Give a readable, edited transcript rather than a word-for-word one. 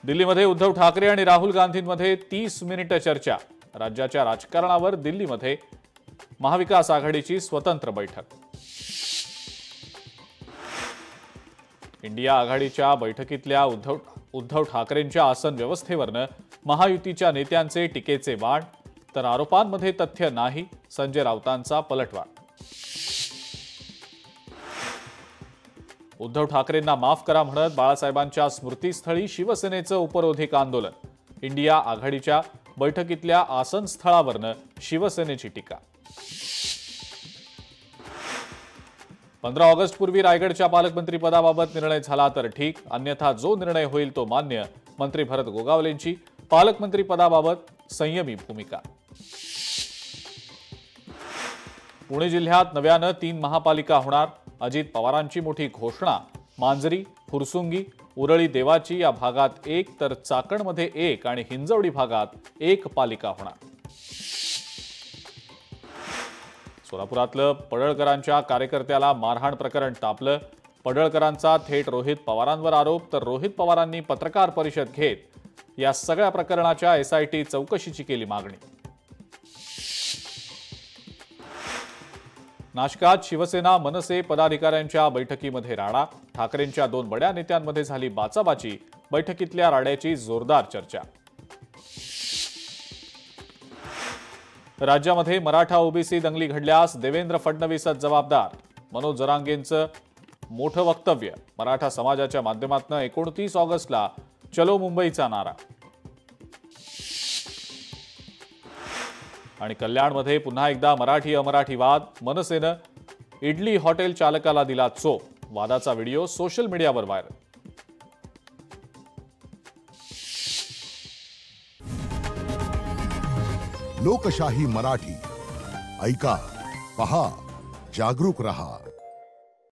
दिल्लीमध्ये उद्धव ठाकरे आणि राहुल गांधींमध्ये 30 मिनिटं चर्चा। राज्याच्या राजकारणावर दिल्लीमध्ये महाविकास आघाडीची स्वतंत्र बैठक। इंडिया आघाडीच्या बैठकीतल्या उद्धव ठाकरेंच्या आसन व्यवस्थेवरनं महायुतीच्या नेत्यांचे टीकेचे बाण, तर आरोपांमध्ये तथ्य नाही, संजय राऊतांचा पलटवार। उद्धव ठाकरेंना माफ करा म्हणत बाळासाहेबांच्या स्मृतीस्थळी शिवसेनेचं उपरोधिक आंदोलन। इंडिया आघाडीच्या बैठकीतल्या आसन स्थळावरनं शिवसेनेची टीका। 15 ऑगस्ट पूर्वी रायगडच्या पालकमंत्री पदाबाबत निर्णय झाला तर ठीक, अन्यथा जो निर्णय होईल तो मान्य, मंत्री भरत गोगावलेंची पालकमंत्री पदाबाबत संयमी भूमिका। पुणे जिल्ह्यात नव्यानं 3 महापालिका होणार, अजित पवारांची मोठी घोषणा। मांजरी, फुरसुंगी, उरळी देवाची या भागात 1 तर चाकणमध्ये 1 आणि हिंजवडी भागात 1 पालिका होणार। सोलापुरातलं पडळकरांच्या कार्यकर्त्याला मारहाण प्रकरण तापलं। पडळकरांचा थेट रोहित पवारांवर आरोप, तर रोहित पवारांनी पत्रकार परिषद घेत या सगळ्या प्रकरणाच्या एसआयटी चौकशीची केली मागणी। नाशकात शिवसेना मनसे पदाधिकाऱ्यांच्या बैठकीमध्ये राडा, ठाकरेंच्या 2 बड्या नेत्यांमध्ये झाली बाचाबाची, बैठकीतल्या राड्याची जोरदार चर्चा। राज्यामध्ये मराठा ओबीसी दंगली घडल्यास देवेंद्र फडणवीसच जबाबदार, मनोज जरांगेंचं मोठं वक्तव्य। मराठा समाजाच्या माध्यमातून 29 ऑगस्टला चलो मुंबईचा नारा। आणि कल्याणमध्ये पुन्हा एकदा मराठी अमराठी वाद, मनसेनं इडली हॉटेल चालकाला दिला चोप, वादाचा व्हिडिओ सोशल मीडियावर व्हायरल। लोकशाही मराठी ऐका, पहा, जागरूक रहा।